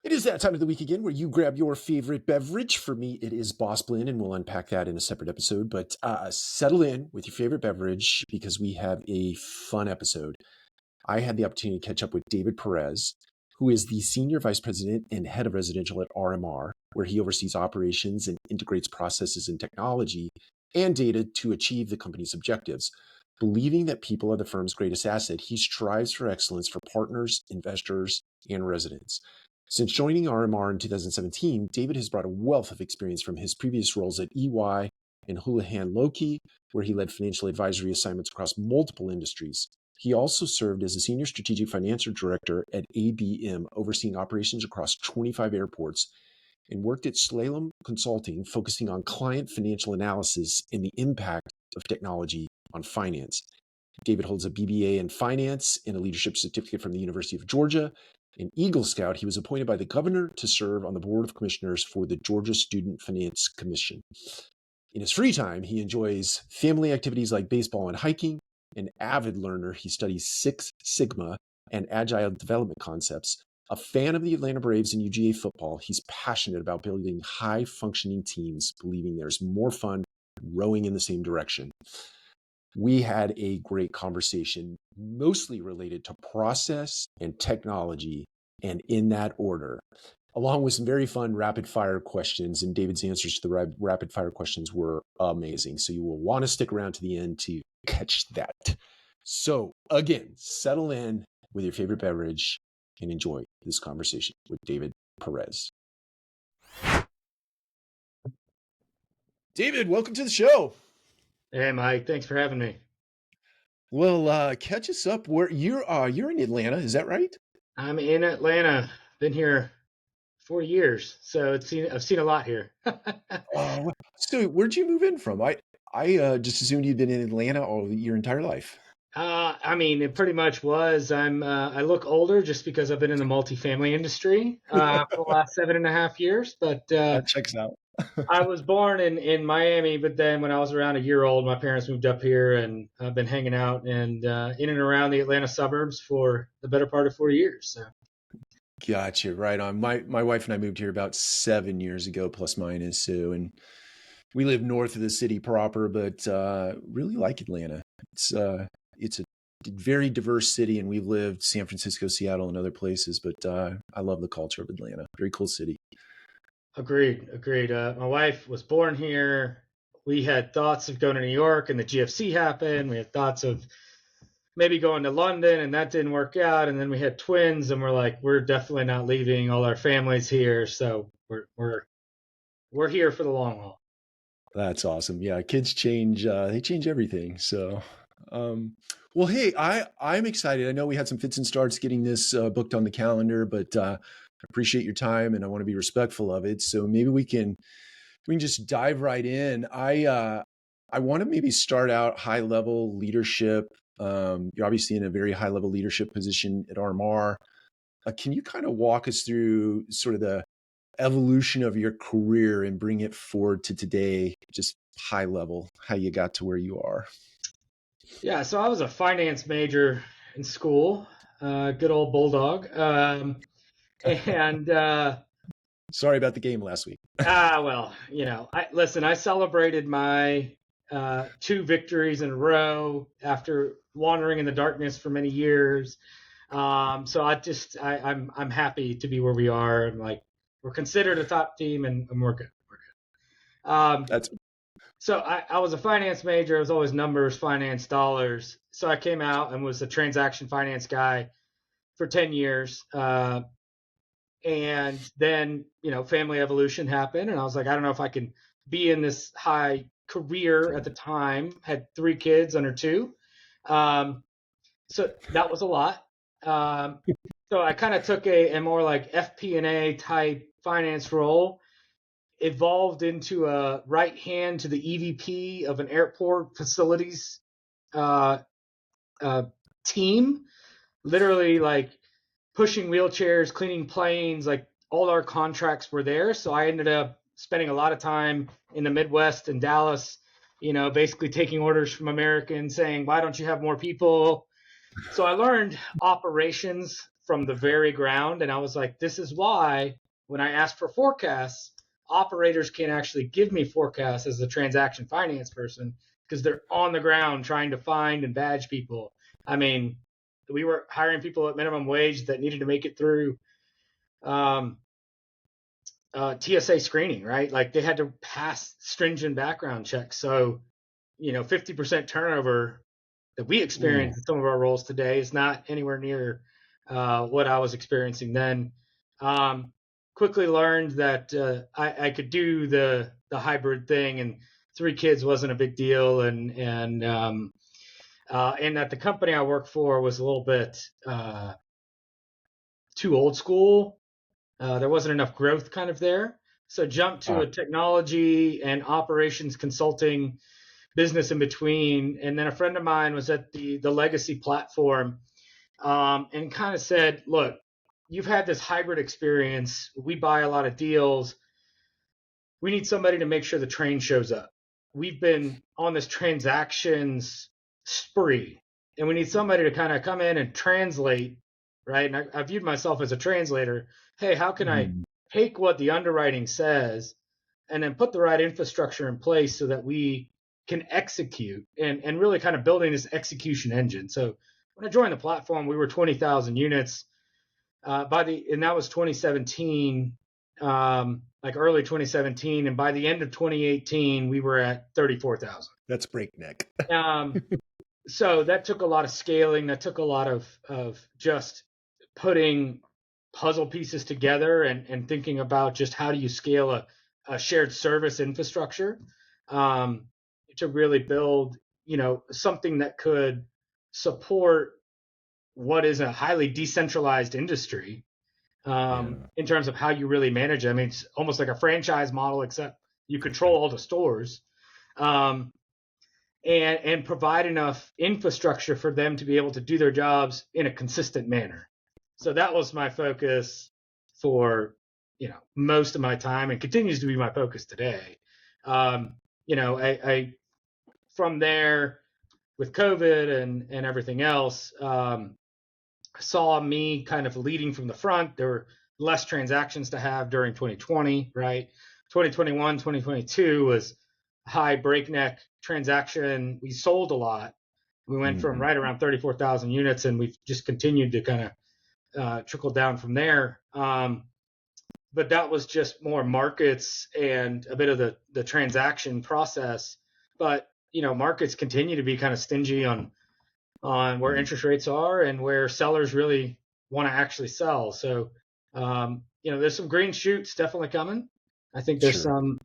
It is that time of the week again where you grab your favorite beverage. For me, it is Boss Blend, and we'll unpack that in a separate episode. But settle in with your favorite beverage because we have a fun episode. I had the opportunity to catch up with David Perez, who is the Senior Vice President and Head of Residential at RMR, where he oversees operations and integrates processes and technology and data to achieve the company's objectives. Believing that people are the firm's greatest asset, he strives for excellence for partners, investors, and residents. Since joining RMR in 2017, David has brought a wealth of experience from his previous roles at EY and Houlihan Lokey, where he led financial advisory assignments across multiple industries. He also served as a senior strategic financial director at ABM, overseeing operations across 25 airports, and worked at Slalom Consulting, focusing on client financial analysis and the impact of technology on finance. David holds a BBA in finance and a leadership certificate from the University of Georgia. An Eagle Scout, he was appointed by the governor to serve on the board of commissioners for the Georgia Student Finance Commission. In his free time, he enjoys family activities like baseball and hiking. An avid learner, he studies Six Sigma and agile development concepts. A fan of the Atlanta Braves and UGA football, he's passionate about building high-functioning teams, believing there's more fun rowing in the same direction. We had a great conversation, mostly related to process and technology, and in that order, along with some very fun rapid fire questions. And David's answers to the rapid fire questions were amazing. So you will want to stick around to the end to catch that. So again, settle in with your favorite beverage and enjoy this conversation with David Perez. David, welcome to the show. Hey, Mike. Thanks for having me. Well, catch us up. Where you're in Atlanta, is that right? I'm in Atlanta. Been here 4 years, so I've seen a lot here. So where'd you move in from? I just assumed you'd been in Atlanta all your entire life. I mean, it pretty much was. I look older just because I've been in the multifamily industry for the last 7.5 years. But That checks out. I was born in Miami, but then when I was around a year old, my parents moved up here, and I've been hanging out and in and around the Atlanta suburbs for the better part of 4 years. So. Gotcha. Right on. My wife and I moved here about 7 years ago, plus minus. So, and we live north of the city proper, but really like Atlanta. It's a very diverse city, and we've lived San Francisco, Seattle, and other places. But I love the culture of Atlanta. Very cool city. Agreed. My wife was born here. We had thoughts of going to New York, and the GFC happened. We had thoughts of maybe going to London, and that didn't work out. And then we had twins, and we're like, we're definitely not leaving. All our family's here, so we're here for the long haul. That's awesome. Yeah, kids change. They change everything. So, well, hey, I'm excited. I know we had some fits and starts getting this booked on the calendar, but I appreciate your time, and I want to be respectful of it. So maybe we can just dive right in. I want to maybe start out high level leadership. You're obviously in a very high level leadership position at RMR. Can you kind of walk us through sort of the evolution of your career and bring it forward to today, just high level, how you got to where you are? Yeah, so I was a finance major in school, good old Bulldog. And sorry about the game last week. Well, I celebrated my 2 victories in a row after wandering in the darkness for many years. So I'm happy to be where we are, and like we're considered a top team, and we're good. So I was a finance major. I was always numbers, finance, dollars. So I came out and was a transaction finance guy for 10 years. And then, family evolution happened. And I was like, I don't know if I can be in this high career at the time. Had 3 kids under 2. So that was a lot. So I kind of took a more like FP&A type finance role, evolved into a right hand to the EVP of an airport facilities team, literally like pushing wheelchairs, cleaning planes, like all our contracts were there. So I ended up spending a lot of time in the Midwest and Dallas, basically taking orders from Americans saying, why don't you have more people? So I learned operations from the very ground. And I was like, this is why when I ask for forecasts, operators can't actually give me forecasts as a transaction finance person because they're on the ground trying to find and badge people. I mean, we were hiring people at minimum wage that needed to make it through TSA screening, right? Like they had to pass stringent background checks. So, 50% turnover that we experience in some of our roles today is not anywhere near what I was experiencing then. Quickly learned that I could do the hybrid thing, and 3 kids wasn't a big deal, and that the company I worked for was a little bit too old school. There wasn't enough growth kind of there. So jumped to a technology and operations consulting business in between. And then a friend of mine was at the legacy platform and kind of said, look, you've had this hybrid experience. We buy a lot of deals. We need somebody to make sure the train shows up. We've been on this transactions spree, and we need somebody to kind of come in and translate, right? And I viewed myself as a translator. Hey, how can I take what the underwriting says and then put the right infrastructure in place so that we can execute and really kind of building this execution engine. So when I joined the platform, we were 20,000 units and that was 2017, like early 2017. And by the end of 2018, we were at 34,000. That's breakneck. So that took a lot of scaling. That took a lot of just putting puzzle pieces together and thinking about just how do you scale a shared service infrastructure to really build, something that could support what is a highly decentralized industry in terms of how you really manage it. I mean, it's almost like a franchise model, except you control all the stores and provide enough infrastructure for them to be able to do their jobs in a consistent manner. So that was my focus for, most of my time, and continues to be my focus today. I from there with COVID and everything else, saw me kind of leading from the front. There were less transactions to have during 2020, right? 2021, 2022 was high breakneck transaction. We sold a lot. We went from right around 34,000 units, and we've just continued to kind of trickle down from there. But that was just more markets and a bit of the transaction process. But, markets continue to be kind of stingy on where interest rates are and where sellers really want to actually sell. So, there's some green shoots definitely coming. I think there's some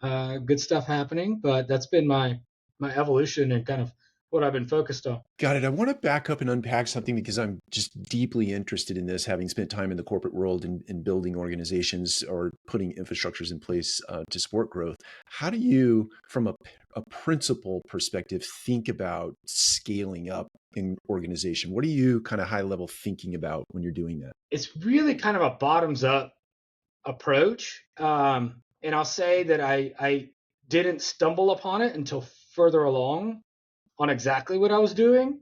good stuff happening, but that's been my evolution and kind of what I've been focused on. Got it. I want to back up and unpack something because I'm just deeply interested in this, having spent time in the corporate world and building organizations or putting infrastructures in place to support growth. How do you, from a principal perspective, think about scaling up an organization? What are you kind of high level thinking about when you're doing that? It's really kind of a bottoms up approach. And I'll say that I didn't stumble upon it until further along on exactly what I was doing.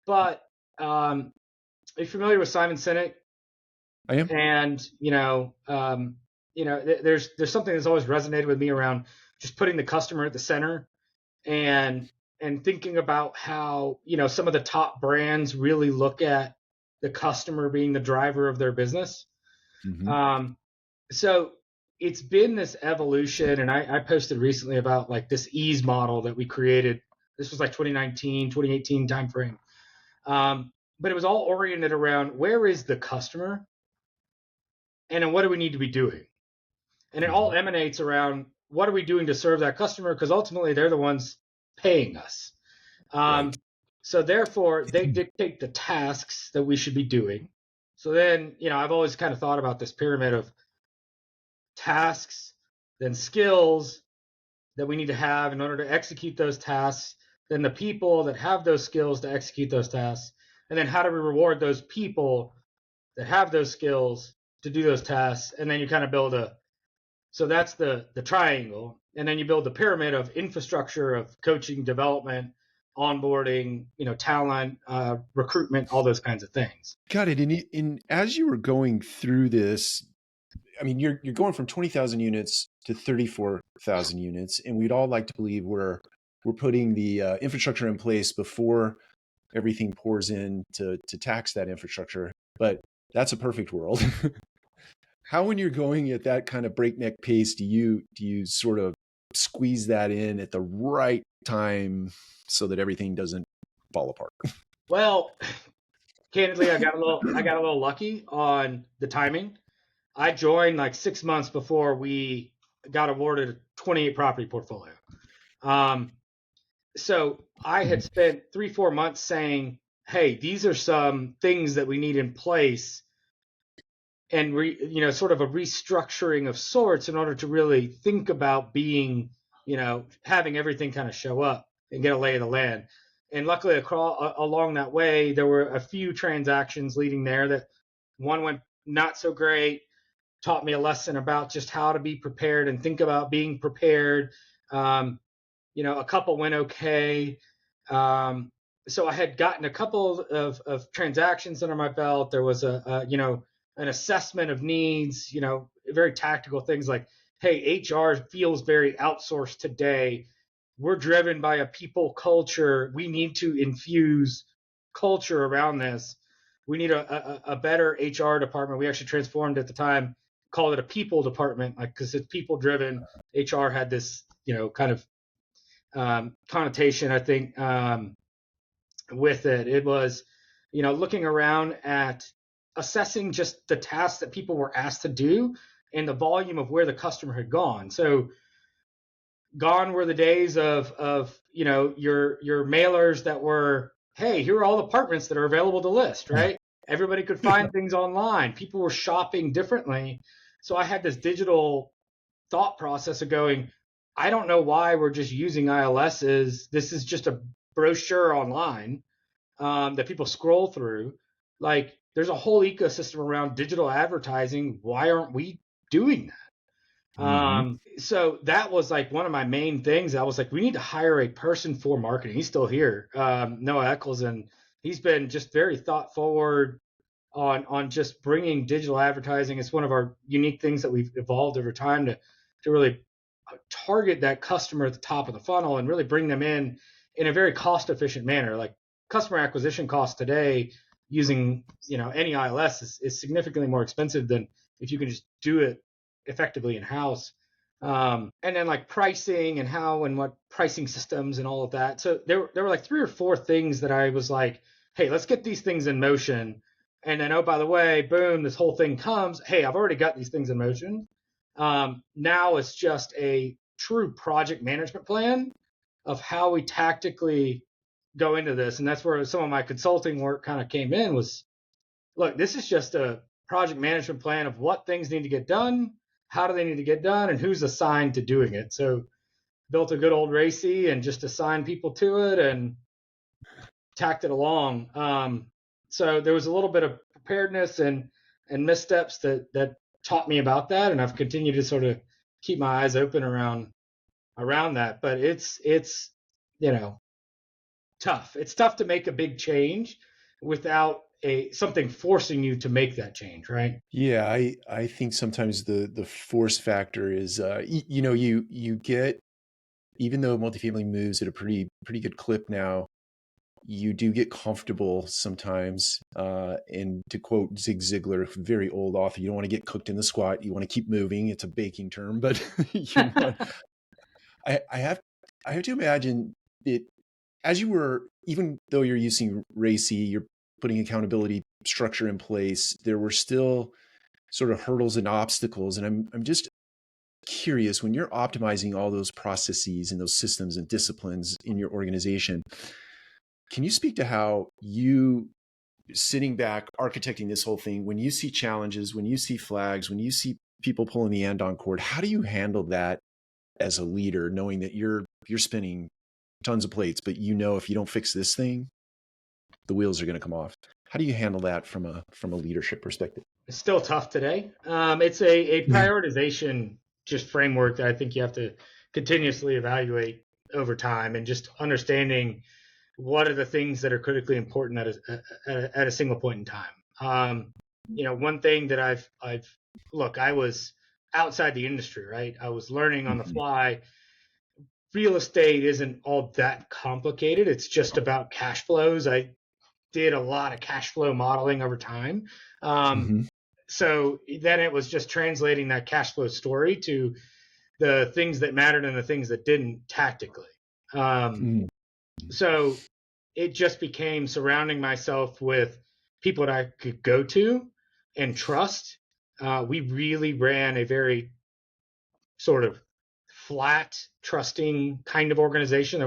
But are you familiar with Simon Sinek? I am. And there's something that's always resonated with me around just putting the customer at the center and thinking about how some of the top brands really look at the customer being the driver of their business. So it's been this evolution, and I posted recently about like this ease model that we created. This was like 2019, 2018 timeframe. But it was all oriented around where is the customer and then what do we need to be doing? And it all emanates around what are we doing to serve that customer? Because ultimately they're the ones paying us. So therefore they dictate the tasks that we should be doing. So then, I've always kind of thought about this pyramid of tasks, then skills that we need to have in order to execute those tasks, then the people that have those skills to execute those tasks, and then how do we reward those people that have those skills to do those tasks? And then you kind of build so that's the triangle. And then you build the pyramid of infrastructure of coaching, development, onboarding, talent, recruitment, all those kinds of things. Got it. And as you were going through this, I mean, you're going from 20,000 units to 34,000 units, and we'd all like to believe we're putting the infrastructure in place before everything pours in to tax that infrastructure. But that's a perfect world. How, when you're going at that kind of breakneck pace, do you sort of squeeze that in at the right time so that everything doesn't fall apart? Well, candidly, I got a little lucky on the timing. I joined like 6 months before we got awarded a 28 property portfolio. So I had spent 3-4 months saying, hey, these are some things that we need in place, and sort of a restructuring of sorts in order to really think about being, having everything kind of show up and get a lay of the land. And luckily along that way, there were a few transactions leading there that one went not so great, taught me a lesson about just how to be prepared and think about being prepared. A couple went okay. So I had gotten a couple of transactions under my belt. There was an assessment of needs, very tactical things like, hey, HR feels very outsourced today. We're driven by a people culture. We need to infuse culture around this. We need a better HR department. We actually transformed at the time, called it a people department, like, because it's people driven. HR had this, kind of connotation, I think, with it. It was, looking around at assessing just the tasks that people were asked to do and the volume of where the customer had gone. So gone were the days of your mailers that were, hey, here are all the apartments that are available to list, right? Everybody could find things online. People were shopping differently. So I had this digital thought process of going, I don't know why we're just using ILSs. This is just a brochure online that people scroll through. Like, there's a whole ecosystem around digital advertising. Why aren't we doing that? So that was like one of my main things. I was like, we need to hire a person for marketing. He's still here, Noah Eccles, and he's been just very thought forward on just bringing digital advertising. It's one of our unique things that we've evolved over time to really target that customer at the top of the funnel and really bring them in a very cost efficient manner. Like, customer acquisition cost today using any ILS is significantly more expensive than if you can just do it effectively in house. And then like pricing and how and what pricing systems and all of that. So there were like 3 or 4 things that I was like, hey, let's get these things in motion. And then, oh, by the way, boom, this whole thing comes. Hey, I've already got these things in motion. Now it's just a true project management plan of how we tactically go into this. And that's where some of my consulting work kind of came in was, look, this is just a project management plan of what things need to get done, how do they need to get done, and who's assigned to doing it. So built a good old RACI and just assigned people to it and tacked it along. So there was a little bit of preparedness and missteps that taught me about that, and I've continued to sort of keep my eyes open around that. But it's tough. It's tough to make a big change without something forcing you to make that change, right? Yeah, I think sometimes the force factor is you get, even though multifamily moves at a pretty good clip now, you do get comfortable sometimes. And to quote Zig Ziglar, very old author, you don't want to get cooked in the squat. You want to keep moving. It's a baking term, but I have to imagine it, as you were, even though you're using RACI, you're putting accountability structure in place, there were still sort of hurdles and obstacles. And I'm just curious, when you're optimizing all those processes and those systems and disciplines in your organization, can you speak to how you, sitting back, architecting this whole thing, when you see challenges, when you see flags, when you see people pulling the end on cord, how do you handle that as a leader, knowing that you're spinning tons of plates, but if you don't fix this thing, the wheels are going to come off? How do you handle that from a leadership perspective? It's still tough today. It's a prioritization just framework that I think you have to continuously evaluate over time, and just understanding what are the things that are critically important at a single point in time. One thing that I've look, I was outside the industry, right? I was learning on the Mm-hmm. fly. Real estate isn't all that complicated. It's just about cash flows. I did a lot of cash flow modeling over time. Um, Mm-hmm. so then it was just translating that cash flow story to the things that mattered and the things that didn't tactically. Um, Mm-hmm. so it just became surrounding myself with people that I could go to and trust. We really ran a very sort of flat, trusting kind of organization.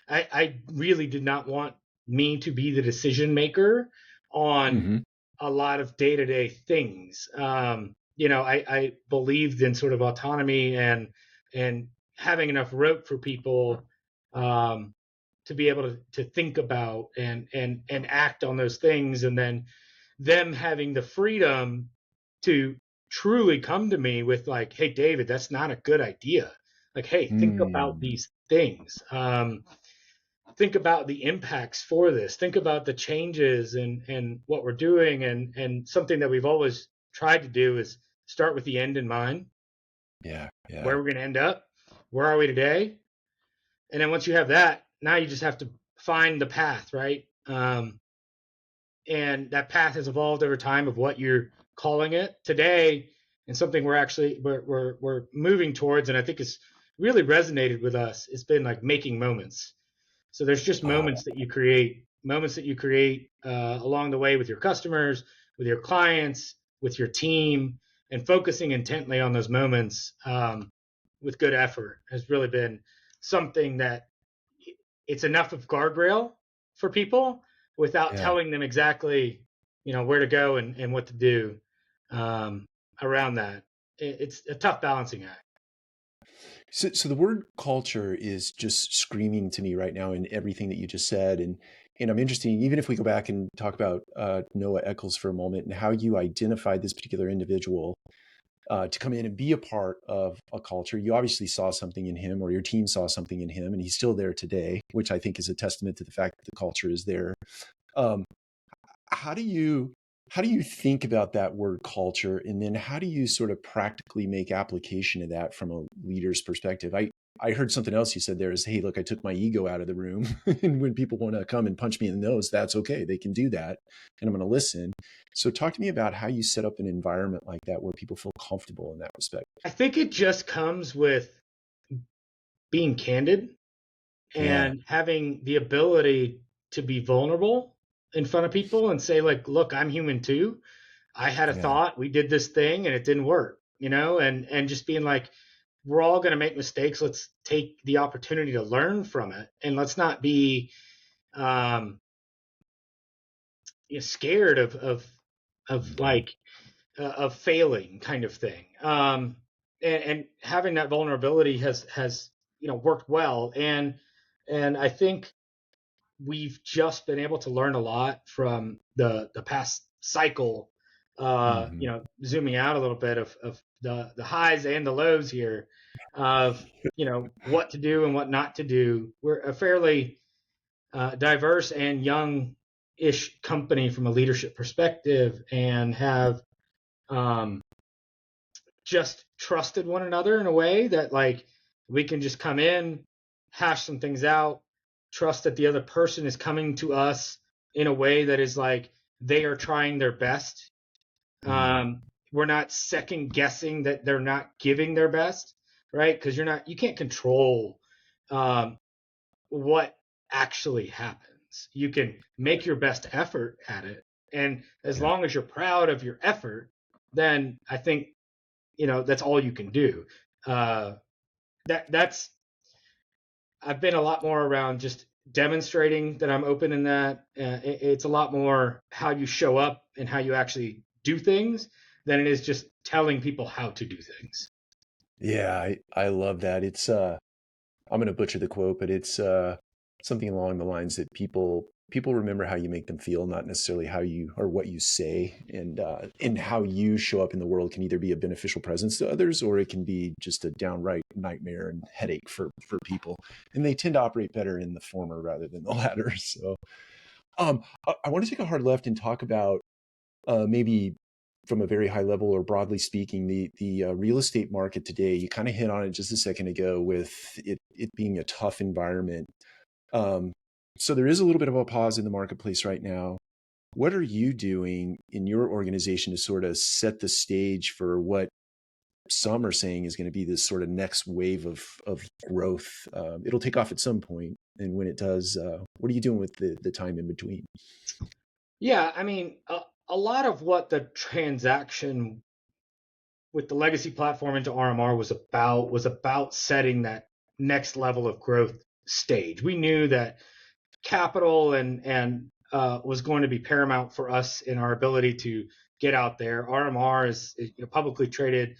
I really did not want me to be the decision maker on Mm-hmm. a lot of day to day things. I believed in sort of autonomy and having enough rope for people um, to be able to think about and act on those things, and then them having the freedom to truly come to me with like, hey David, that's not a good idea. Like, hey, think about Mm. these things. Think about the impacts for this. Think about the changes and what we're doing. And something that we've always tried to do is start with the end in mind. Yeah. Yeah. Where we're going to end up. Where are we today? And then once you have that, now you just have to find the path, right? And that path has evolved over time of what you're calling it today, and something we're moving towards, and I think it's really resonated with us. It's been like making moments. So there's just Oh, moments that you create along the way with your customers, with your clients, with your team, and focusing intently on those moments with good effort has really been something that it's enough of guardrail for people without yeah. telling them exactly, where to go and what to do um, around that. It's a tough balancing act. So the word culture is just screaming to me right now in everything that you just said, and I'm interested. Even if we go back and talk about Noah Eccles for a moment and how you identified this particular individual to come in and be a part of a culture. You obviously saw something in him, or your team saw something in him, and he's still there today, which I think is a testament to the fact that the culture is there. Um, how do you think about that word culture, and then how do you sort of practically make application of that from a leader's perspective? I heard something else you said there is, hey, look, I took my ego out of the room. And when people want to come and punch me in the nose, that's okay. They can do that. And I'm going to listen. So talk to me about how you set up an environment like that where people feel comfortable in that respect. I think it just comes with being candid Yeah. and having the ability to be vulnerable in front of people and say, like, look, I'm human too. I had a Yeah. thought, we did this thing and it didn't work, and just being like, we're all going to make mistakes. Let's take the opportunity to learn from it, and let's not be um, scared of Hmm. like of failing, kind of thing. And having that vulnerability has worked well, and I think we've just been able to learn a lot from the past cycle. Hmm. Zooming out a little bit of the highs and the lows here of what to do and what not to do. We're a fairly diverse and young-ish company from a leadership perspective, and have um, just trusted one another in a way that, like, we can just come in, hash some things out, trust that the other person is coming to us in a way that is like they are trying their best. Hmm. um, we're not second guessing that they're not giving their best, right? Because you can't control um, what actually happens. You can make your best effort at it, and as Yeah. long as you're proud of your effort, then I think that's all you can do. Uh, that's I've been a lot more around just demonstrating that I'm open in that. It's a lot more how you show up and how you actually do things than it is just telling people how to do things. Yeah. I love that. It's, I'm going to butcher the quote, but it's something along the lines that people people remember how you make them feel, not necessarily how you or what you say, and how you show up in the world can either be a beneficial presence to others, or it can be just a downright nightmare and headache for people. And they tend to operate better in the former rather than the latter. So, I want to take a hard left and talk about maybe from a very high level or broadly speaking, the real estate market today. You kind of hit on it just a second ago with it being a tough environment. Um, so there is a little bit of a pause in the marketplace right now. What are you doing in your organization to sort of set the stage for what some are saying is going to be this sort of next wave of growth? It'll take off at some point, and when it does, what are you doing with the time in between? Yeah, I mean, a lot of what the transaction with the legacy platform into RMR was about setting that next level of growth stage. We knew that capital and was going to be paramount for us in our ability to get out there. RMR is publicly traded,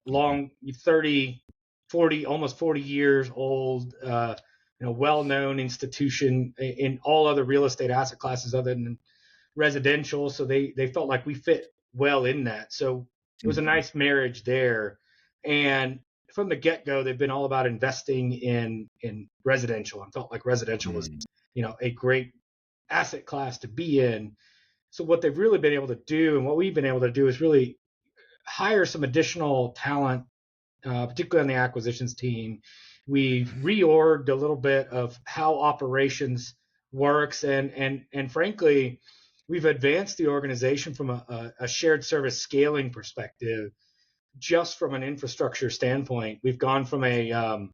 long 30, 40, almost 40 years old, well-known institution in all other real estate asset classes other than residential. So they felt like we fit well in that. So it was a nice marriage there. And from the get-go, they've been all about investing in residential. I felt like residential was, a great asset class to be in. So what they've really been able to do, and what we've been able to do, is really hire some additional talent, particularly on the acquisitions team. We've reorged a little bit of how operations works, and frankly, we've advanced the organization from a shared service scaling perspective. Just from an infrastructure standpoint, we've gone from a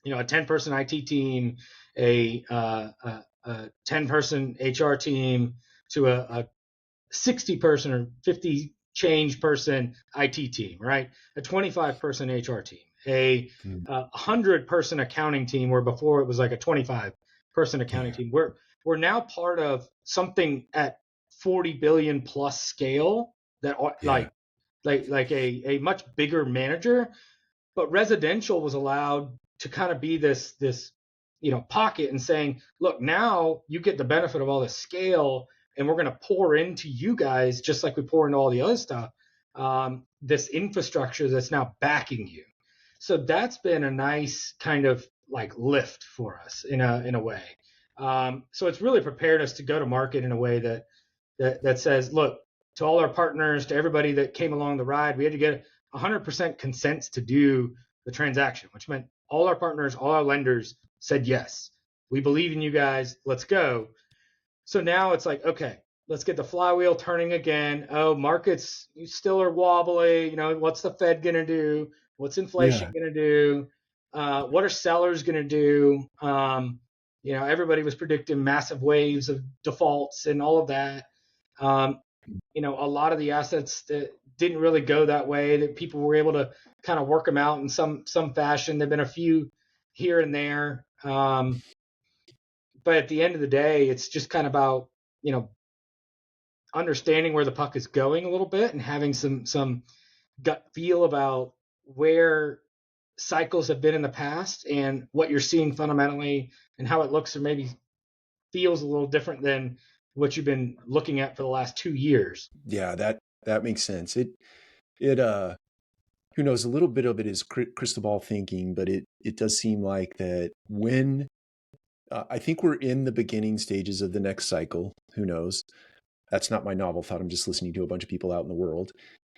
10-person IT team, a 10-person HR team, to a 60-person or 50 change person IT team, right? A 25-person HR team, a 100-person accounting team, where before it was like a 25-person accounting team. We're now part of something at 40 billion plus scale that like a much bigger manager. But residential was allowed to kind of be this pocket, and saying, look, now you get the benefit of all this scale, and we're going to pour into you guys just like we pour into all the other stuff, this infrastructure that's now backing you. So that's been a nice kind of like lift for us in a way. So it's really prepared us to go to market in a way that says, look, to all our partners, to everybody that came along the ride, we had to get 100% consents to do the transaction, which meant all our partners, all our lenders said yes. We believe in you guys. Let's go. So now it's like, okay, let's get the flywheel turning again. Oh, markets still are wobbly. What's the Fed going to do? What's inflation going to do? What are sellers going to do? Everybody was predicting massive waves of defaults and all of that. A lot of the assets that didn't really go that way, that people were able to kind of work them out in some fashion. There've been a few here and there. But at the end of the day, it's just kind of about, understanding where the puck is going a little bit, and having some gut feel about where cycles have been in the past and what you're seeing fundamentally, and how it looks or maybe feels a little different than what you've been looking at for the last 2 years. Yeah, that makes sense. It who knows, a little bit of it is crystal ball thinking, but it does seem like that when I think we're in the beginning stages of the next cycle. Who knows? That's not my novel thought. I'm just listening to a bunch of people out in the world.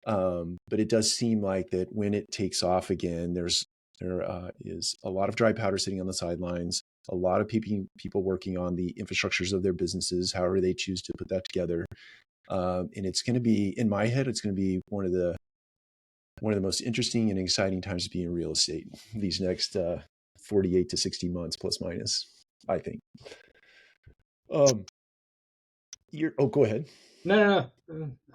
But it does seem like that when it takes off again, there is a lot of dry powder sitting on the sidelines, a lot of people working on the infrastructures of their businesses, however they choose to put that together. And it's going to be, in my head, it's going to be one of the most interesting and exciting times to be in real estate these next 48 to 60 months, plus minus, I think. Go ahead. No.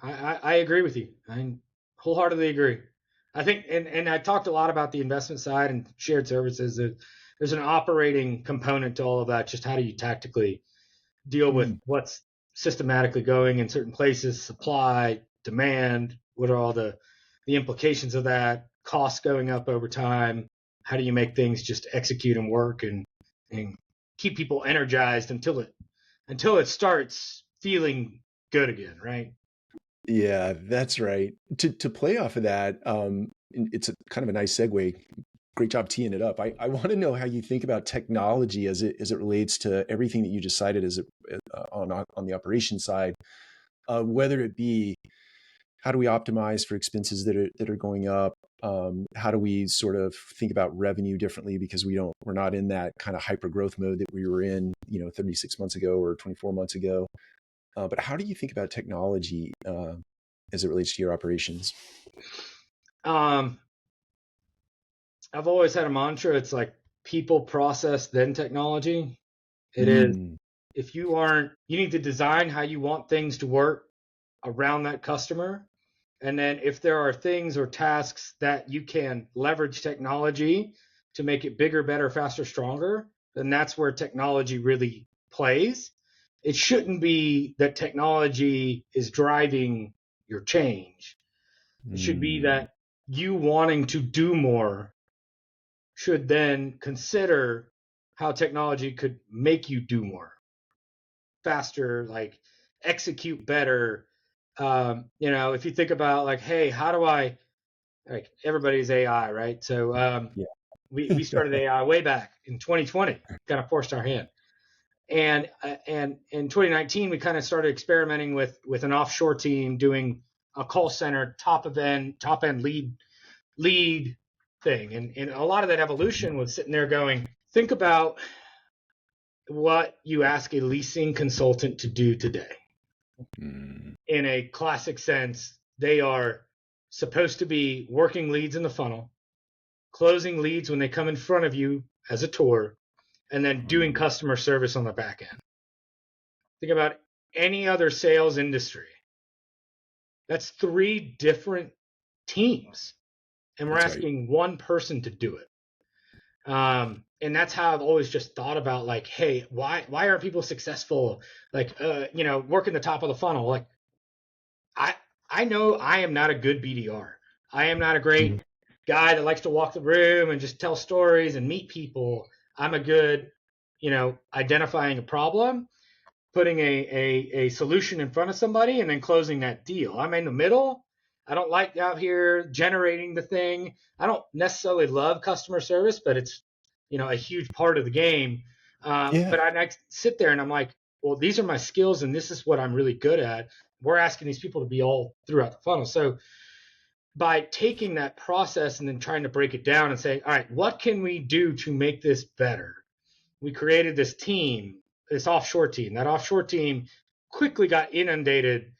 I agree with you. I wholeheartedly agree. I think, and I talked a lot about the investment side and shared services. There's an operating component to all of that. Just how do you tactically deal with what's systematically going in certain places, supply, demand, what are all the implications of that, costs going up over time, how do you make things just execute and work and keep people energized until it until it starts feeling good again, right? Yeah, that's right. To play off of that, it's a kind of a nice segue. Great job teeing it up. I want to know how you think about technology as it relates to everything that you just cited as on the operations side, whether it be how do we optimize for expenses that are going up? How do we sort of think about revenue differently because we're not in that kind of hyper growth mode that we were in, 36 months ago or 24 months ago. But how do you think about technology as it relates to your operations? Um, I've always had a mantra. It's like people, process, then technology. It is, Mm, if you need to design how you want things to work around that customer. And then if there are things or tasks that you can leverage technology to make it bigger, better, faster, stronger, then that's where technology really plays. It shouldn't be that technology is driving your change. It should be mm, that you wanting to do more should then consider how technology could make you do more faster, like execute better. If you think about like, hey, how do I like everybody's AI, right? So yeah. we started AI way back in 2020, kind of forced our hand, and in 2019 we kind of started experimenting with an offshore team doing a call center top end lead thing, and a lot of that evolution was sitting there going, think about what you ask a leasing consultant to do today. Mm, In a classic sense, they are supposed to be working leads in the funnel, closing leads when they come in front of you as a tour, and then doing mm, customer service on the back end. Think about any other sales industry. That's three different teams, and we're that's right. asking one person to do it. And that's how I've always just thought about like, hey, why aren't people successful? Like, working the top of the funnel. Like, I I know I am not a good BDR. I am not a Mm, great guy that likes to walk the room and just tell stories and meet people. I'm a good, identifying a problem, putting a solution in front of somebody, and then closing that deal. I'm in the middle. I don't like out here generating the thing. I don't necessarily love customer service, but it's a huge part of the game. yeah. But I sit there and I'm like, well, these are my skills, and this is what I'm really good at. We're asking these people to be all throughout the funnel. So by taking that process and then trying to break it down and say, all right, what can we do to make this better? We created this team, this offshore team. That offshore team quickly got inundated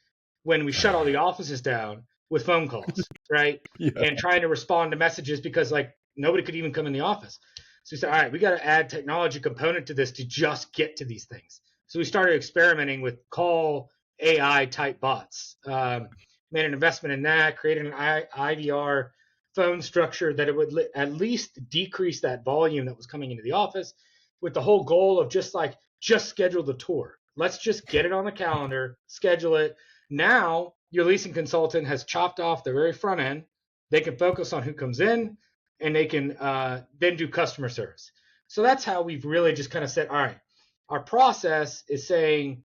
when we shut all the offices down with phone calls, right? Yeah. And trying to respond to messages because like nobody could even come in the office. So we said, all right, we got to add technology component to this to just get to these things. So we started experimenting with call AI type bots. Made an investment in that, created an IVR phone structure that it would at least decrease that volume that was coming into the office with the whole goal of just schedule the tour. Let's just get it on the calendar, schedule it. Now your leasing consultant has chopped off the very front end. They can focus on who comes in, and they can then do customer service. So that's how we've really just kind of said, all right, our process is saying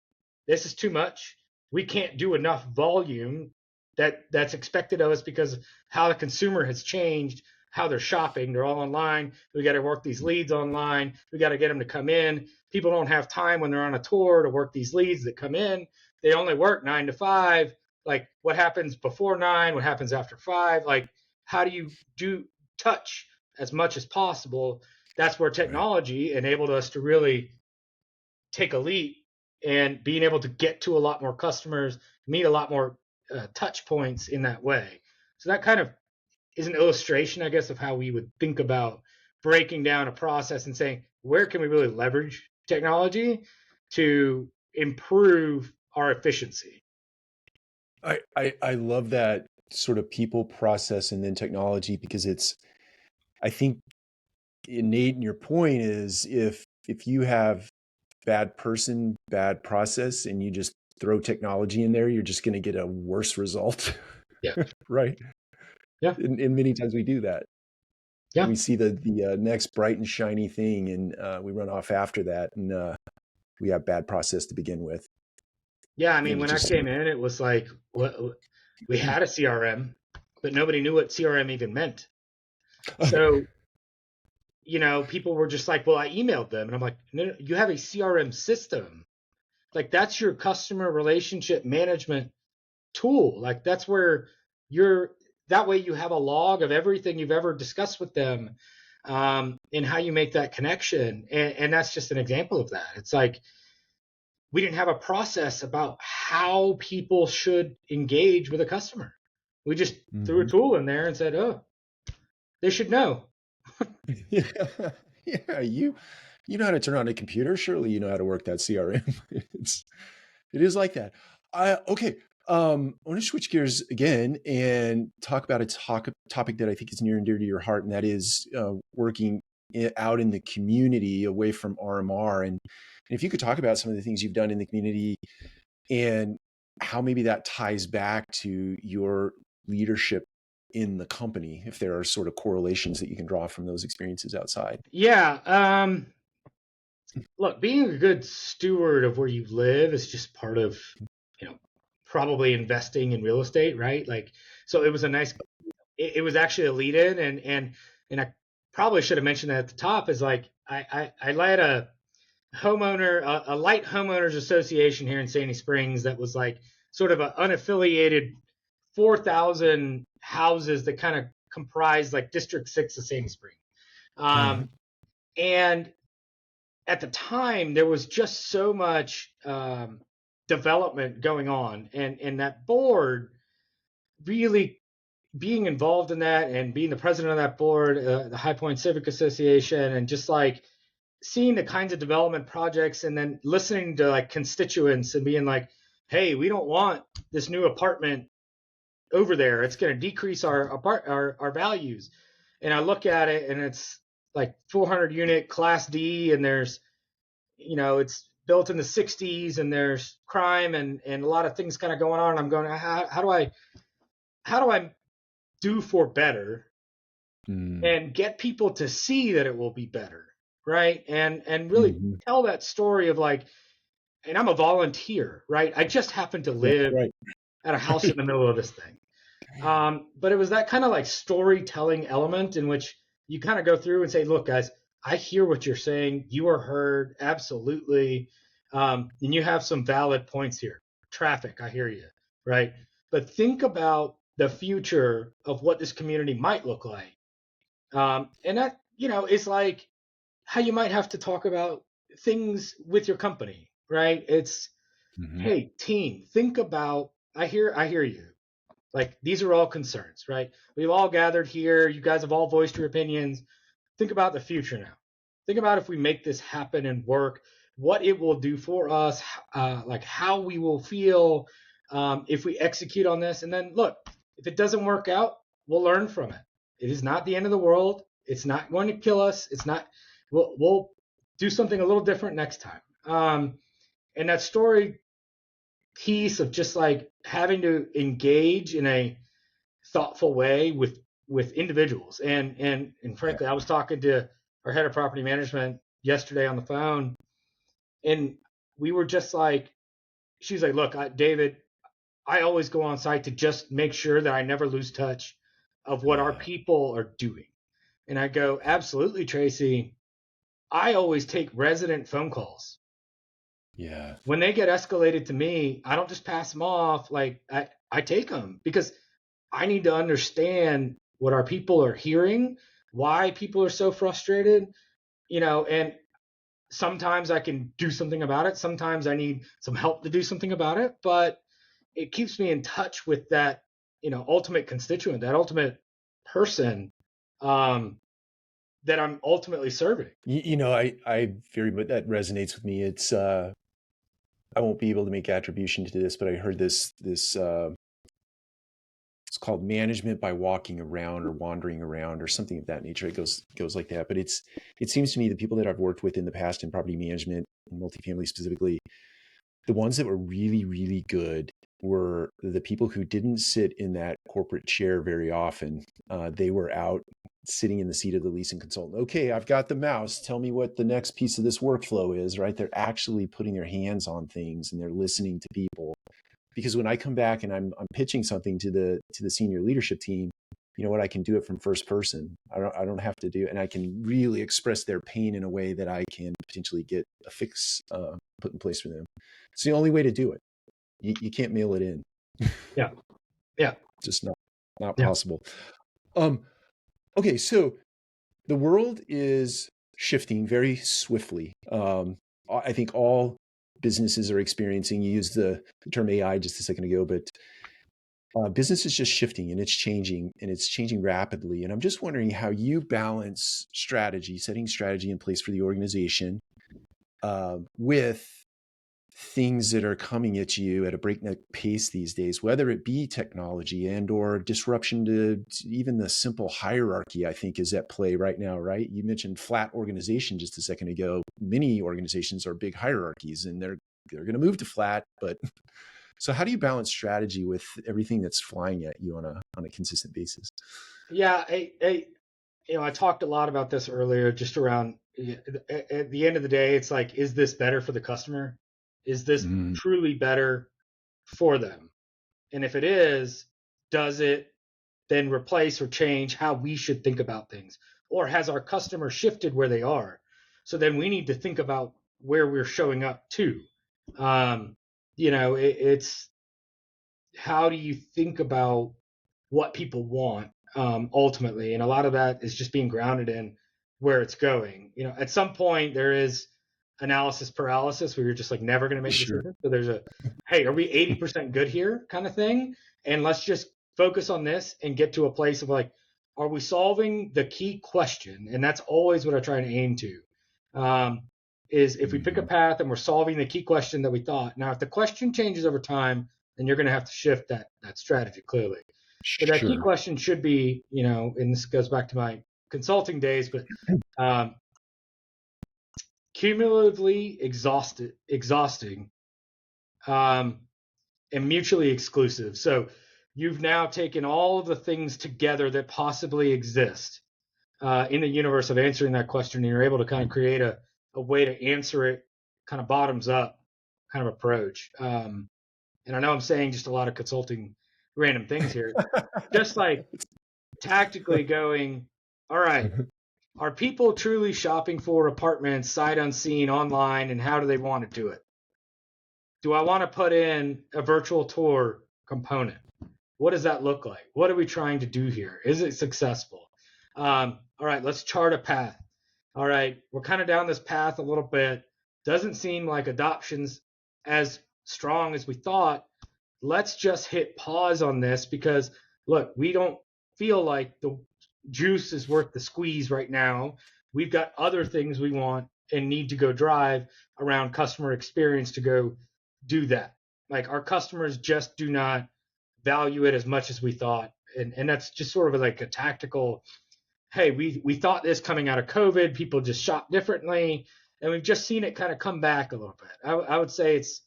this is too much. We can't do enough volume that's expected of us because of how the consumer has changed, how they're shopping. They're all online. We got to work these leads online. We got to get them to come in. People don't have time when they're on a tour to work these leads that come in. They only work 9 to 5. Like, what happens before 9? What happens after 5? Like, how do you do touch as much as possible? That's where Right. technology enabled us to really take a leap and being able to get to a lot more customers, meet a lot more touch points in that way. So that kind of is an illustration, I guess, of how we would think about breaking down a process and saying, where can we really leverage technology to improve our efficiency? I love that sort of people process and then technology because I think innate in your point is if you have bad person, bad process, and you just throw technology in there, you're just going to get a worse result. Yeah. Right. Yeah. And many times we do that. Yeah. We see the next bright and shiny thing, and we run off after that. And we have bad process to begin with. Yeah, I mean, And it when I just, came in, it was like we had a CRM, but nobody knew what CRM even meant. So, people were just like, well, I emailed them. And I'm like, no, you have a CRM system. Like, that's your customer relationship management tool. Like, that's where that way you have a log of everything you've ever discussed with them, and how you make that connection. And that's just an example of that. It's like, we didn't have a process about how people should engage with a customer. We just threw a Mhm. tool in there and said, oh, they should know. Yeah, yeah, you know how to turn on a computer. Surely you know how to work that CRM. It is like that. Okay. I want to switch gears again and talk about a topic that I think is near and dear to your heart, and that is working out in the community away from RMR. And if you could talk about some of the things you've done in the community and how maybe that ties back to your leadership in the company, if there are sort of correlations that you can draw from those experiences outside. Yeah. Look, being a good steward of where you live is just part of, you know, probably investing in real estate, right? Like, so it was a nice, it was actually a lead in, and I probably should have mentioned that at the top, is like, I led a light homeowners association here in Sandy Springs that was like sort of an unaffiliated 4,000 houses that kind of comprised like District 6 of Sandy Springs. Mm-hmm. And at the time, there was just so much development going on, and that board really being involved in that and being the president of that board, the High Point Civic Association, and just like seeing the kinds of development projects, and then listening to like constituents and being like, hey, we don't want this new apartment over there. It's going to decrease our values. And I look at it, and it's like 400 unit Class D, and there's, it's built in the 60s, and there's crime and a lot of things kind of going on. And I'm going, how do I do for better Mm-hmm. and get people to see that it will be better, right? And really Mm-hmm. tell that story of like, and I'm a volunteer, right? I just happen to Right, live right, at a house in right. the middle of this thing. But it was that kind of like storytelling element in which you kind of go through and say, look, guys, I hear what you're saying. You are heard. Absolutely. And you have some valid points here. Traffic, I hear you. Right. But think about the future of what this community might look like. And that, is like how you might have to talk about things with your company, right? It's, Mm-hmm. hey, team, think about, I hear you. Like, these are all concerns, right? We've all gathered here. You guys have all voiced your opinions. Think about the future now. Think about if we make this happen and work, what it will do for us, like how we will feel if we execute on this. And then look, if it doesn't work out, we'll learn from it. It is not the end of the world. It's not going to kill us. It's not. We'll do something a little different next time. And that story piece of just like having to engage in a thoughtful way with individuals, and Yeah. frankly, I was talking to our head of property management yesterday on the phone, and we were just like, she's like, look, David, I always go on site to just make sure that I never lose touch of what our Yeah. people are doing. And I go, absolutely, Tracy. I always take resident phone calls. Yeah. When they get escalated to me, I don't just pass them off. Like, I take them because I need to understand what our people are hearing, why people are so frustrated, and sometimes I can do something about it. Sometimes I need some help to do something about it, but it keeps me in touch with that, ultimate constituent, that ultimate person, um, that I'm ultimately serving. I very much that resonates with me. It's I won't be able to make attribution to this, but I heard this it's called management by walking around or wandering around or something of that nature. It goes like that. But it seems to me the people that I've worked with in the past in property management and multifamily specifically, the ones that were really, really good were the people who didn't sit in that corporate chair very often. They were out sitting in the seat of the leasing consultant. Okay, I've got the mouse. Tell me what the next piece of this workflow is, right? They're actually putting their hands on things and they're listening to people. Because when I come back and I'm pitching something to the senior leadership team, you know what, I can do it from first person. I don't have to do it, and I can really express their pain in a way that I can potentially get a fix put in place for them. It's the only way to do it. You can't mail it in. Yeah. Yeah. Just not Yeah. possible. Okay, so the world is shifting very swiftly. I think all businesses are experiencing, you used the term AI just a second ago, but business is just shifting and it's changing rapidly. And I'm just wondering how you balance strategy, setting strategy in place for the organization with things that are coming at you at a breakneck pace these days, whether it be technology and or disruption to even the simple hierarchy, I think is at play right now, right? You mentioned flat organization just a second ago. Many organizations are big hierarchies and they're going to move to flat, but so how do you balance strategy with everything that's flying at you on a consistent basis? Yeah. I talked a lot about this earlier, just around at the end of the day, it's like, is this better for the customer? Is this Mm, truly better for them? And if it is, does it then replace or change how we should think about things? Or has our customer shifted where they are? So then we need to think about where we're showing up to. It's how do you think about what people want ultimately? And a lot of that is just being grounded in where it's going. At some point there is analysis paralysis where you're just like never going to make sure. decisions. So there's hey, are we 80% good here kind of thing? And let's just focus on this and get to a place of like, are we solving the key question? And that's always what I try to aim to. Is if we pick a Mhm. path and we're solving the key question that we thought. Now, if the question changes over time, then you're going to have to shift that strategy clearly. But that key Sure. question should be, and this goes back to my consulting days, but um, cumulatively exhausting, um, and mutually exclusive. So you've now taken all of the things together that possibly exist in the universe of answering that question, and you're able to kind of create a way to answer it kind of bottoms up kind of approach. And I know I'm saying just a lot of consulting random things here, just like tactically going, all right, are people truly shopping for apartments sight unseen online, and how do they want to do it? Do I want to put in a virtual tour component? What does that look like? What are we trying to do here? Is it successful? All right, let's chart a path. All right, we're kind of down this path a little bit. Doesn't seem like adoption's as strong as we thought. Let's just hit pause on this because look, we don't feel like the juice is worth the squeeze right now. We've got other things we want and need to go drive around customer experience to go do that. Like our customers just do not value it as much as we thought. And that's just sort of like a tactical, hey, we thought this coming out of COVID, people just shop differently. And we've just seen it kind of come back a little bit. I would say it's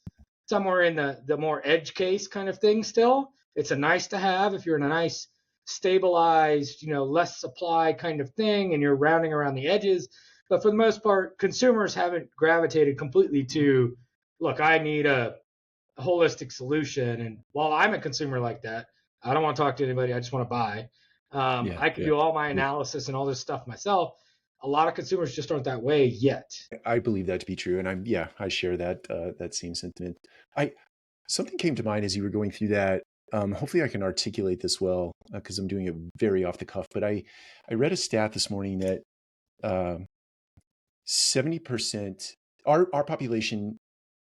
somewhere in the more edge case kind of thing still. It's a nice to have if you're in a nice stabilized, less supply kind of thing and you're rounding around the edges. But for the most part, consumers haven't gravitated completely to, look, I need a holistic solution. And while I'm a consumer like that, I don't want to talk to anybody. I just want to buy. Yeah, I can yeah. do all my analysis and all this stuff myself. A lot of consumers just aren't that way yet. I believe that to be true, and I share that same sentiment. I Something came to mind as you were going through that. Hopefully, I can articulate this well because I'm doing it very off the cuff. But I read a stat this morning that 70% our population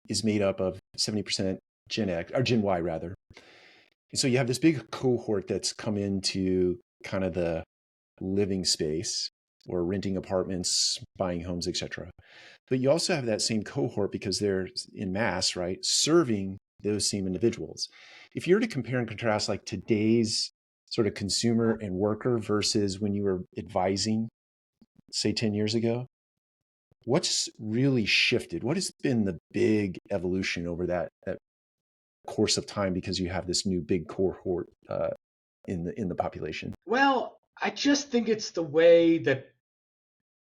is made up of 70% Gen X or Gen Y rather. And so you have this big cohort that's come into kind of the living space or renting apartments, buying homes, etc. But you also have that same cohort because they're in mass, right? Serving those same individuals. If you were to compare and contrast like today's sort of consumer and worker versus when you were advising, say 10 years ago, what's really shifted? What has been the big evolution over that course of time because you have this new big cohort in the population? Well, I just think it's the way that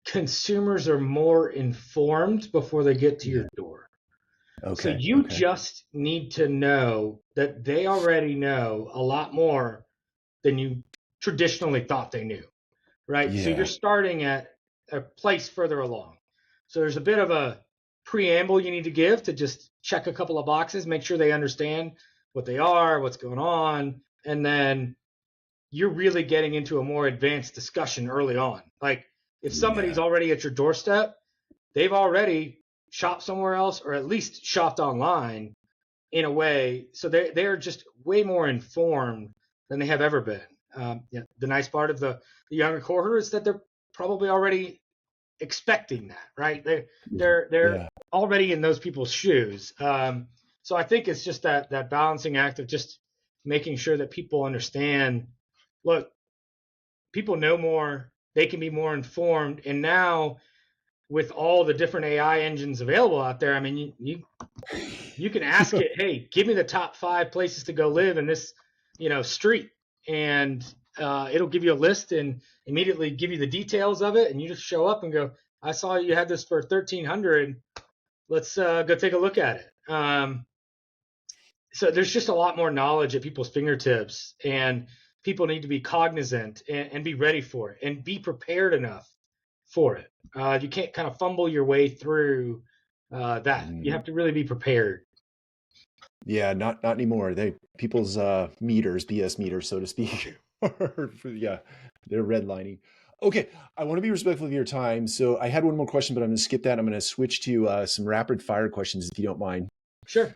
consumers are more informed before they get to Yeah. your door. So Okay. you Okay. just need to know that they already know a lot more than you traditionally thought they knew, right? So you're Yeah. starting at a place further along. So there's a bit of a preamble you need to give to just check a couple of boxes, make sure they understand what they are, what's going on, and then you're really getting into a more advanced discussion early on. Like if somebody's Yeah. already at your doorstep, they've already shopped somewhere else or at least shopped online in a way. So they're just way more informed than they have ever been. Yeah, the nice part of the younger cohort is that they're probably already expecting that, right? They're Yeah. already in those people's shoes. So I think it's just that balancing act of just making sure that people understand. Look, people know more, they can be more informed, and now with all the different AI engines available out there, I mean, you can ask it, hey, give me the top 5 places to go live in this, street, and it'll give you a list and immediately give you the details of it, and you just show up and go, I saw you had this for 1,300. Let's go take a look at it. So there's just a lot more knowledge at people's fingertips, and people need to be cognizant and be ready for it and be prepared enough for it. You can't kind of fumble your way through that. You Mm. have to really be prepared. Yeah, not anymore. People's meters, BS meters, so to speak. Yeah, they're redlining. Okay, I want to be respectful of your time, so I had one more question, but I'm going to skip that. I'm going to switch to some rapid fire questions, if you don't mind. Sure.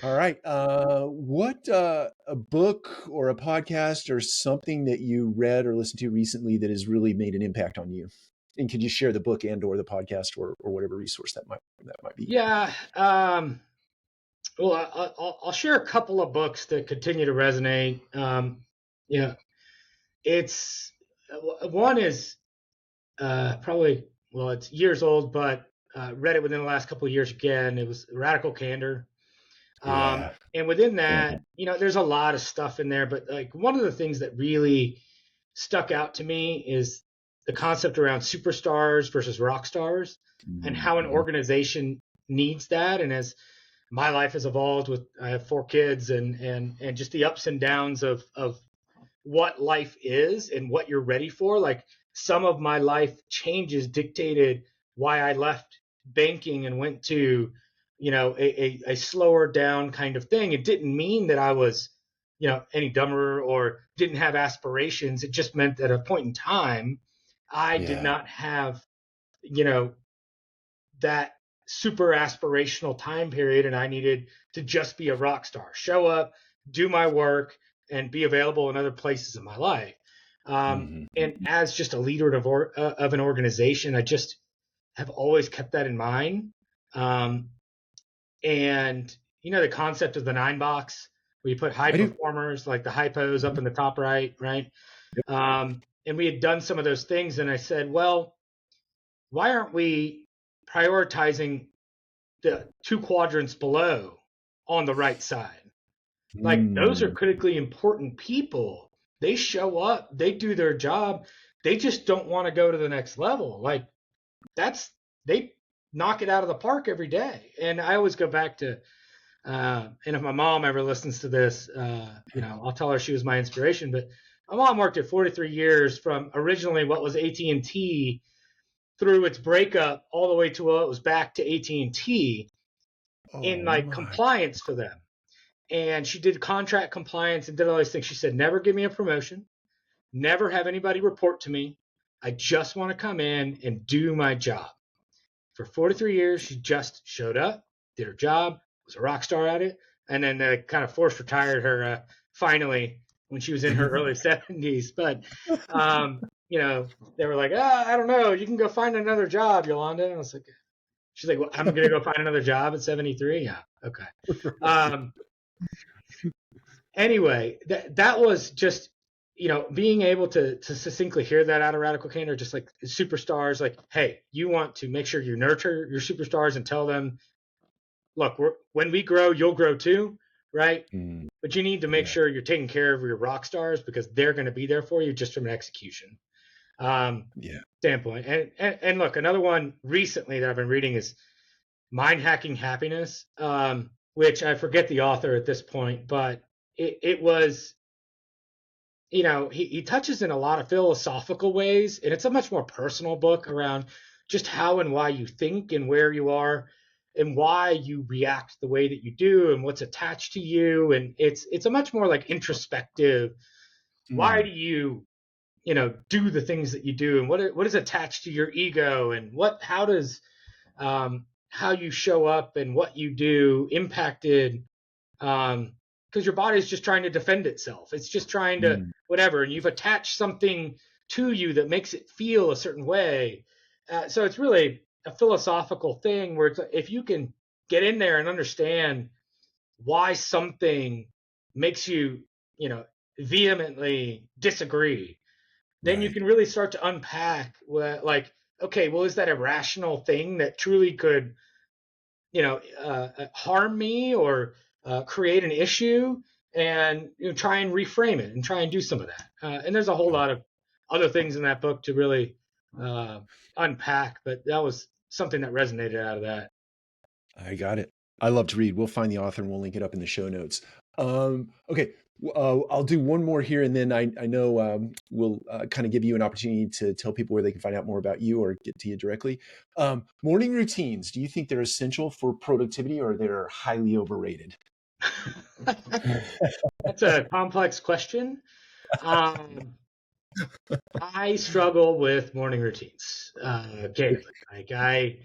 All right. What a book or a podcast or something that you read or listened to recently that has really made an impact on you? And could you share the book and or the podcast or whatever resource that might be? Yeah. Well, I'll share a couple of books that continue to resonate. Yeah, it's one is probably, well, it's years old, but read it within the last couple of years again. It was Radical Candor. Yeah. And within Yeah. that, there's a lot of stuff in there, but like one of the things that really stuck out to me is the concept around superstars versus rock stars and how an Mhm. organization needs that. And as my life has evolved with, I have 4 kids and just the ups and downs of what life is and what you're ready for. Like some of my life changes dictated why I left banking and went to, a slower down kind of thing. It didn't mean that I was, any dumber or didn't have aspirations. It just meant that at a point in time, I did Yeah. not have, you know, that super aspirational time period, and I needed to just be a rock star, show up, do my work, and be available in other places in my life. Mhm. And as just a leader of an organization, I just have always kept that in mind. Um, and the concept of the 9 box, where you put high I do. performers like the hypos up Mhm. in the top right? Yep. And we had done some of those things, and I said, well, why aren't we prioritizing the 2 quadrants below on the right side? Like those are Mm. critically important people. They show up, they do their job, they just don't want to go to the next level. Like that's they knock it out of the park every day. And I always go back to and if my mom ever listens to this, I'll tell her she was my inspiration. But my mom worked at 43 years from originally what was AT&T through its breakup all the way to it was back to AT&T in Oh like my. compliance for them. And she did contract compliance and did all these things. She said, never give me a promotion, never have anybody report to me. I just want to come in and do my job. For 43 years, she just showed up, did her job, was a rock star at it, and then they kind of forced retired her finally when she was in her early 70s. But, they were like, I don't know, you can go find another job, Yolanda. And I was like, she's like, well, I'm going to go find another job at 73. Yeah. Okay. Um, anyway, that was just being able to succinctly hear that out of Radical Candor, just like superstars, like, hey, you want to make sure you nurture your superstars and tell them, look, when we grow, you'll grow too. right? Mm, But you need to make yeah. sure you're taking care of your rock stars because they're going to be there for you just from an execution um, Yeah. standpoint. And look, another one recently that I've been reading is Mind Hacking Happiness, which I forget the author at this point, but it was, he touches in a lot of philosophical ways, and it's a much more personal book around just how and why you think and where you are and why you react the way that you do and what's attached to you. And it's a much more like introspective. Why Mm, do you, do the things that you do, and what is attached to your ego, and how does how you show up and what you do impacted, because your body's just trying to defend itself. It's just trying to mm, whatever, and you've attached something to you that makes it feel a certain way. So it's really a philosophical thing where if you can get in there and understand why something makes you, you know, vehemently disagree, then you right. can really start to unpack what, like, okay, well, is that a rational thing that truly could, harm me or create an issue, and try and reframe it and try and do some of that. And there's a whole lot of other things in that book to really uh, unpack, but that was something that resonated out of that. I got it. I love to read. We'll find the author and we'll link it up in the show notes. Okay. I'll do one more here, and then I know we'll kind of give you an opportunity to tell people where they can find out more about you or get to you directly. Morning routines. Do you think they're essential for productivity, or they're highly overrated? That's a complex question. Um, I struggle with morning routines, candidly. Like, I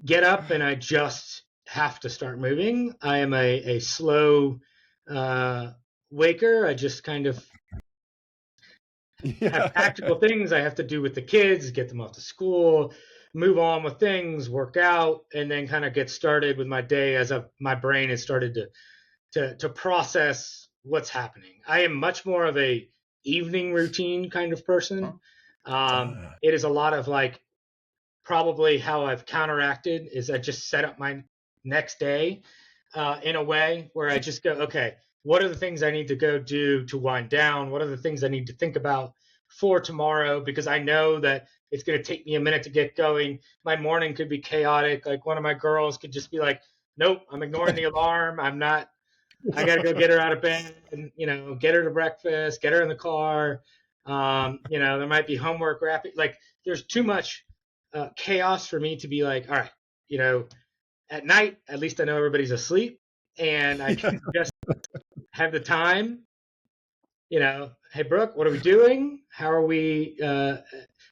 get up and I just have to start moving. I am a slow uh, waker. I just kind of have Yeah. tactical things I have to do with the kids, get them off to school, move on with things, work out, and then kind of get started with my day as my brain has started to process what's happening. I am much more of a evening routine kind of person. Ah, It is a lot of like, probably how I've counteracted is I just set up my next day in a way where I just go, okay, what are the things I need to go do to wind down? What are the things I need to think about for tomorrow? Because I know that it's going to take me a minute to get going. My morning could be chaotic. Like, one of my girls could just be like, nope, I'm ignoring the alarm. I'm not, I got to go get her out of bed and, get her to breakfast, get her in the car. There might be homework wrapping. Like, there's too much chaos for me to be like, all right, you know, at night, at least I know everybody's asleep and I can just have the time, hey, Brooke, what are we doing? How are we,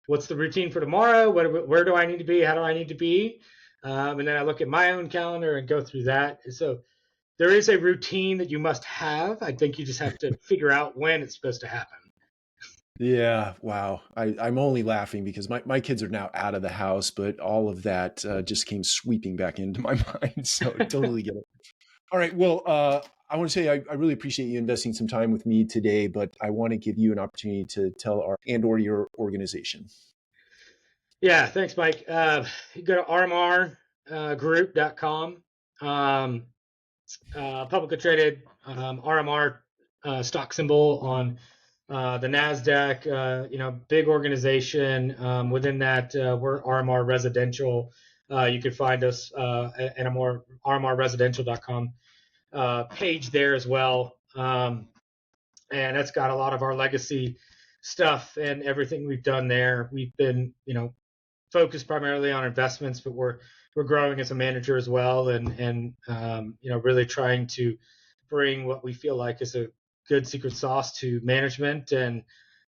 what's the routine for tomorrow? Where do I need to be? How do I need to be? And then I look at my own calendar and go through that. So there is a routine that you must have. I think you just have to figure out when it's supposed to happen. yeah. Wow. I'm only laughing because my kids are now out of the house, but all of that just came sweeping back into my mind. So I totally get it. All right. Well, I want to say I really appreciate you investing some time with me today, but I want to give you an opportunity to tell our and or your organization. Yeah, thanks, Mike. You go to rmrgroup.com. Publicly traded RMR stock symbol on the Nasdaq. Big organization. Within that, we're RMR Residential. You can find us at a more rmrresidential.com page there as well. And that's got a lot of our legacy stuff and everything we've done there. We've been, focused primarily on investments, but we're growing as a manager as well, and really trying to bring what we feel like is a good secret sauce to management and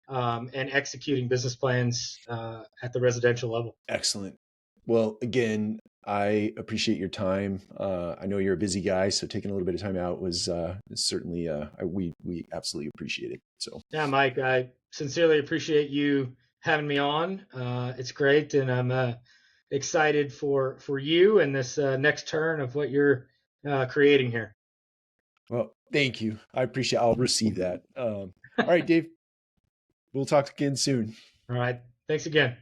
executing business plans at the residential level. Excellent. Well, again, I appreciate your time. I know you're a busy guy, so taking a little bit of time out was certainly we absolutely appreciate it. So, Yeah, Mike, I sincerely appreciate you having me on. It's great, and I'm excited for you and this next turn of what you're creating here. well, thank you. I appreciate. I'll receive that. All right, Dave. We'll talk again soon. All right, thanks again.